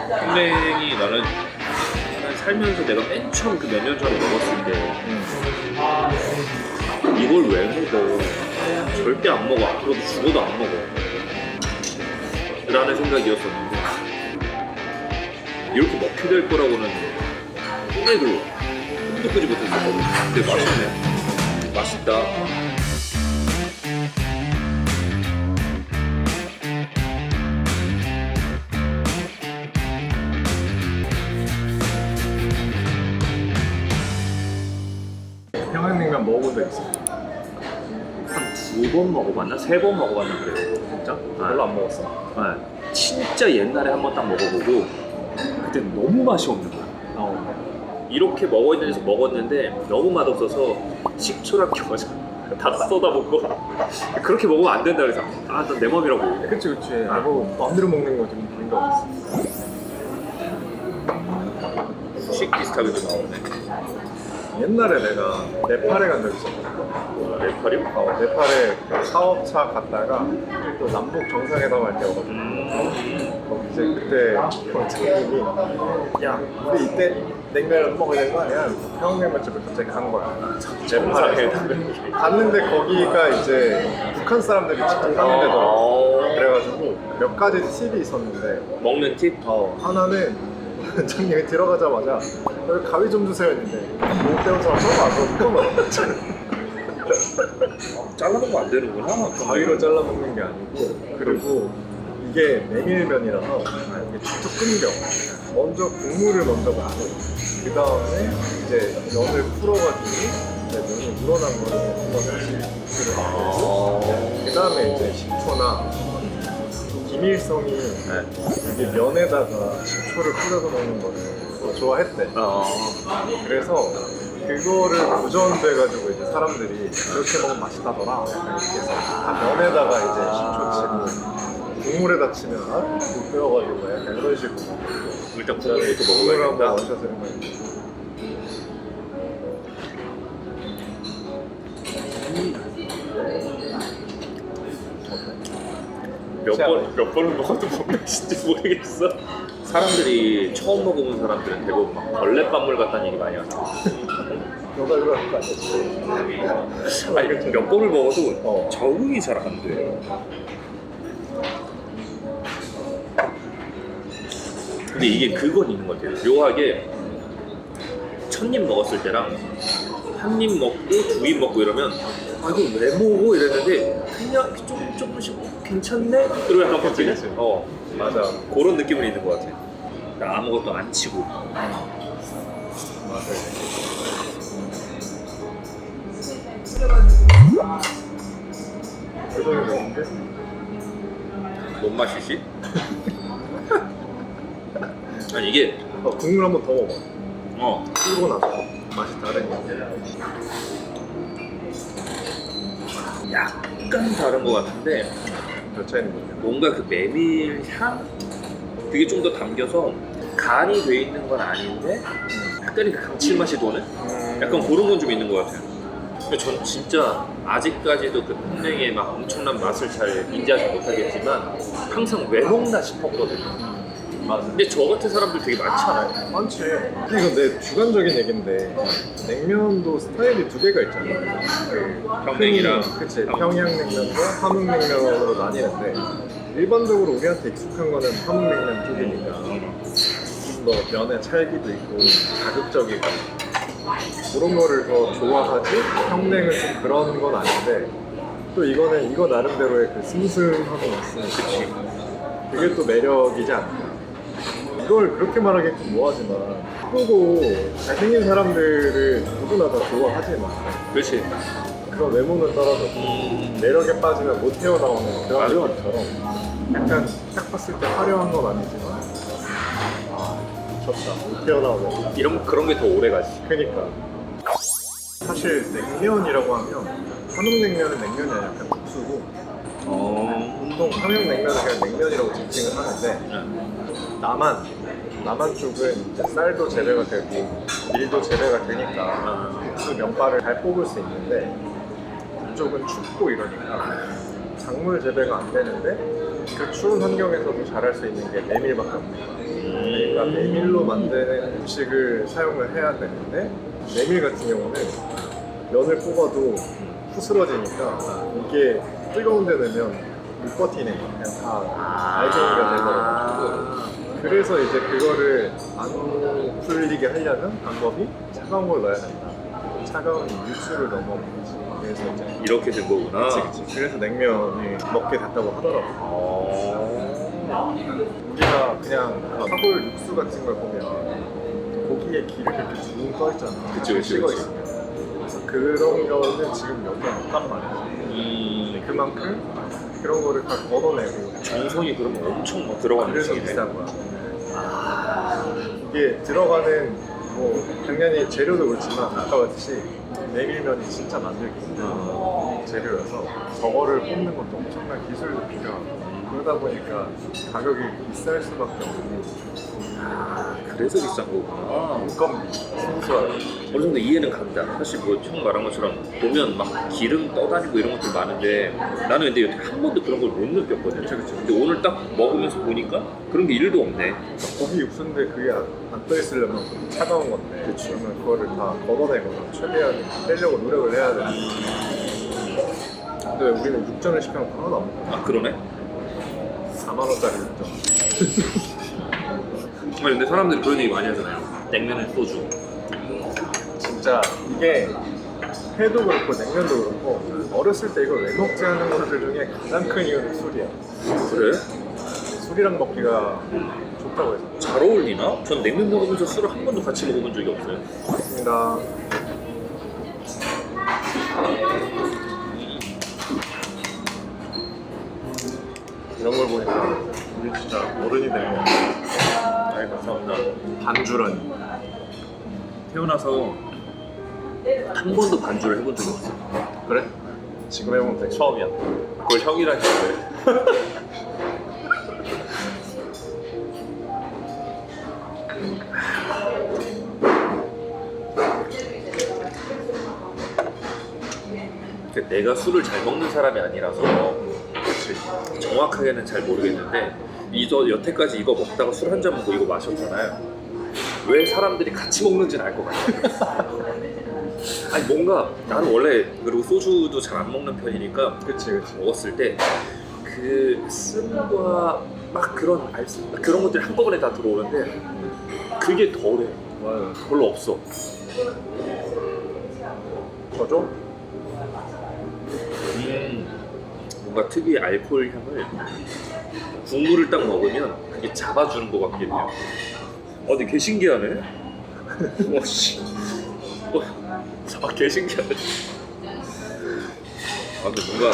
평냉이 나는 살면서 내가 맨 처음 그 몇 년 전에 먹었을 때 이걸 왜 먹어? 절대 안 먹어. 앞으로도 죽어도 안 먹어. 라는 생각이었었는데 이렇게 먹게 될 거라고는 꿈에도 꿈도 꾸지 못했었거든. 근데 맛있네. 맛있다. 평양냉면 먹어본 적 있어? 한 2번 먹어봤나? 3번 먹어봤나 그래요. 진짜? 별로 안 먹었어? 네. 진짜 옛날에 한 번 딱 먹어보고 그때 너무 맛이 없는 거야. 이렇게 먹어야 되는 데서 먹었는데 너무 맛없어서 식초랑 겨자 다 쏟아붓고 그렇게 먹으면 안 된다 그래서 아, 난 내 맘이라고. 그치 뭐 마음대로 먹는 거 좀 그런 거 없어. 식 비슷하게도 나오네. 옛날에 내가 네팔에 간 적 있었거든. 네팔이요? 네팔에 사업차 갔다가 또 남북 정상회담 할 때여가지고 거기 이제 그때 장님이 야 우리 이때 냉면을 먹어야 되는 거 아니야? 평양냉면집을 갑자기 간 거야. 네팔에 갔는데 거기가 이제 북한 사람들이 직접 하는 데더라고. 그래가지고 몇 가지 팁이 있었는데 먹는 팁? 하나는 원장님이 들어가자마자 여기 가위 좀 주세요 했는데 못 배운 사람 처음 안 그러면 잘라먹으면 안 되는구나. 가위로 잘라 먹는 게 아니고 그리고 이게 메밀면이라서 이게 쭉쭉 끊겨. 먼저 국물을 먼저 먹고 그 다음에 이제 면을 풀어가지고 이제 면이 우러난 거를 한번 다시 국물을 넣고 그 다음에 이제 식초나 기밀성이 이게 면에다가 식초를 뿌려서 먹는 거를 좋아했대. 그래서 그거를 보존돼가지고 이제 사람들이 이렇게 먹으면 맛있다더라. 약간 이렇게 해서 다 면에다가 이제 식초 치고 국물에다 치면 못 배워가지고 약간 이런 식으로. 일단 국물부터 국물 한번 먹어야겠다. 마셔서 몇 번을 먹어도 뭔 맛인지 모르겠어. 사람들이 처음 먹어본 사람들은 대부분 막 벌레밥물 같다는 얘기 많이 하죠. 너가 그럴 거 아니야? 아니 몇 번을 먹어도 적응이 잘 안 돼. 근데 이게 그건 있는 것 같아요. 묘하게 첫 입 먹었을 때랑 한 입 먹고 두 입 먹고 이러면 아 이거 왜 먹어 이랬는데 그냥 조금씩 괜찮네? 그리고 약간 바뀌네? 맞아. 그런 느낌은 있는 것 같아. 나 아무것도 안 치고. 맞아. 표정이 뭔데? 뭔 맛이지? 아니 이게 국물 한 번 더 먹어. 끓고 나서 맛이 다르니까. 약간 다른 것 같은데 몇 차이는 거냐? 뭔가 그 메밀 향? 그게 좀 더 담겨서 간이 돼 있는 건 아닌데 약간 그 감칠맛이 도는? 약간 그런 건 좀 있는 것 같아요. 근데 전 진짜 아직까지도 그 평냉의 막 엄청난 맛을 잘 인지하지 못하겠지만 항상 왜 먹나 싶었거든요. 맞아. 근데 저 같은 사람들 되게 많지 않아요? 많지. 이거 내 주관적인 얘긴데 냉면도 스타일이 두 개가 있잖아. 그 평냉이랑 그치. 평양냉면과 함흥냉면으로 나뉘는데 일반적으로 우리한테 익숙한 거는 함흥냉면 쪽이니까 좀 더 면의 찰기도 있고 자극적이고 그런 거를 더 좋아하지 평냉은 좀 그런 건 아닌데 또 이거는 이거 나름대로의 그 슴슴함이 있으니까 그게 또 매력이지 않나. 이걸 그렇게 말하기 좀 뭐하지만 예쁘고 잘생긴 사람들을 누구나 다 좋아하지만 그렇지. 그런 외모는 떨어져서 매력에 빠지면 못 헤어나오는 그런 것처럼 약간 딱 봤을 때 화려한 건 아니지만 미쳤다 못 헤어나오네. 그런 게 더 오래 가지. 그니까 사실 냉면이라고 하면 함흥냉면은 냉면이 아니라 약간 국수고 보통 함흥냉면은 그냥 냉면이라고 지칭을 하는데 남한 쪽은 이제 쌀도 재배가 되고 밀도 재배가 되니까 국수 면발을 잘 뽑을 수 있는데 이쪽은 춥고 이러니까 작물 재배가 안 되는데 그 추운 환경에서도 잘할 수 있는 게 메밀밖에 없는 거야. 우리가 메밀로 만드는 음식을 사용을 해야 되는데 메밀 같은 경우는 면을 뽑아도 부스러지니까 이게 뜨거운 데 넣으면 못 버티네. 그냥 다 알갱이가 되더라고요. 그래서 이제 그거를 안 풀리게 하려면 방법이 차가운 걸 넣어야 된다. 차가운 육수를 넣어 먹지. 그래서 이제 이렇게 된 거구나. 그치. 그래서 냉면이 먹게 됐다고 하더라고. 우리가 그냥 사골 육수 같은 걸 보면 고기에 기름이 이렇게 쭉 떠 있잖아. 그치. 식어 있으면. 그래서 그런 거는 지금 여기 없단 말이야. 그만큼 그런 거를 다 걷어내고 정성이 그러면 엄청 막 들어가는 그래서 음식이네. 비싼 거야. 이게 들어가는 뭐 당연히 재료도 그렇지만 아까 같이 메밀면이 진짜 만들기 힘든 재료여서 저거를 뽑는 것도 엄청난 기술도 필요하고 그러다 보니까 가격이 비쌀 수밖에 없는 그래서 비싼 거구나. 인건비 순수하게. 어느 정도 이해는 간다. 사실 뭐 형 말한 것처럼 보면 막 기름 떠다니고 이런 것들 많은데 나는 근데 여태 한 번도 그런 걸 못 느꼈거든. 그치. 근데 오늘 딱 먹으면서 보니까 그런 게 1도 없네. 고기 육수인데 그게 안 떠있으려면 차가운 건데 그치. 그러면 그거를 다 걷어내거나 최대한 빼려고 노력을 해야 돼. 근데 우리는 육전을 시키면 하나도 안 먹어. 아 그러네? 4만원짜리 육전. 아니 근데 사람들이 그런 얘기 많이 하잖아요. 냉면은 소주. 진짜 이게 회도 그렇고 냉면도 그렇고 어렸을 때 이걸 왜 먹지 하는 것들 중에 가장 큰 이유는 술이야. 그래? 술이랑 먹기가 좋다고 해서. 잘 어울리나? 전 냉면 먹으면서 술을 한 번도 같이 먹어본 적이 없어요. 맞습니다. 이런 걸 보니까 우리 진짜 어른이 되는 거 같아. 아이 감사합니다. 반주라니. 태어나서 한 번도 반주를 해본 적이 없어. 그래? 지금 해보면 되게 처음이야. 그걸 형이랑 했어요. 내가 술을 잘 먹는 사람이 아니라서 정확하게는 잘 모르겠는데 여태까지 이거 먹다가 술 한 잔 먹고 이거 마셨잖아요. 왜 사람들이 같이 먹는지는 알 것 같아요. 아니 뭔가 나는 원래 그리고 소주도 잘 안 먹는 편이니까 그치. 먹었을 때 그 쓴과 막 그런 것들이 한꺼번에 다 들어오는데 그게 덜해. 맞아. 별로 없어. 저죠? 뭔가 특유의 알코올 향을 국물을 딱 먹으면 그게 잡아주는 것 같긴 해요. 근데 개 신기하네. 와씨. 개 신기하네. 근데 뭔가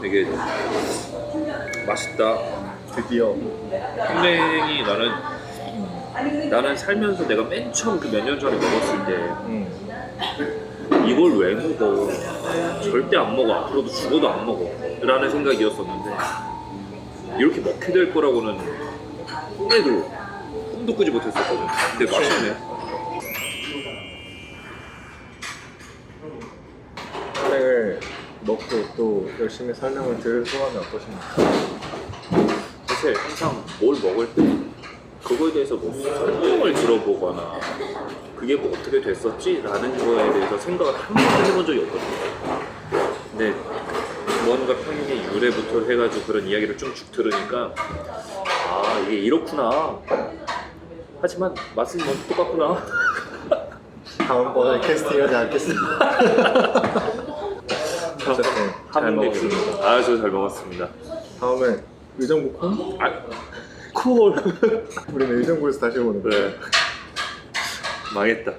되게 맛있다. 드디어. 평냉이 나는 살면서 내가 맨 처음 그 몇 년 전에 먹었을 때 이걸 왜 먹어? 절대 안 먹어. 앞으로도 죽어도 안 먹어. 라는 생각이었었는데 이렇게 먹게 될 거라고는 꿈도 꾸지 못했었거든. 근데 맛있네. 평냉을 먹고 또 열심히 설명을 들을 소감이 어떠십니까? 사실 항상 뭘 먹을 때 그거에 대해서 뭐 설명을 들어보거나 그게 뭐 어떻게 됐었지? 라는 거에 대해서 생각을 한 번도 해본 적이 없거든요. 근데 뭔가 평균의 유래부터 해가지고 그런 이야기를 쭉 들으니까 이게 이렇구나. 하지만 맛은 뭐 똑같구나. 다음번에 캐스팅하지 않겠습니다. 어쨌든 잘 먹었습니다. 저 잘 먹었습니다. 다음에 의정부 콘? 콜. 우리는 의정부에서 다시 오는 거예요. 네. 망했다.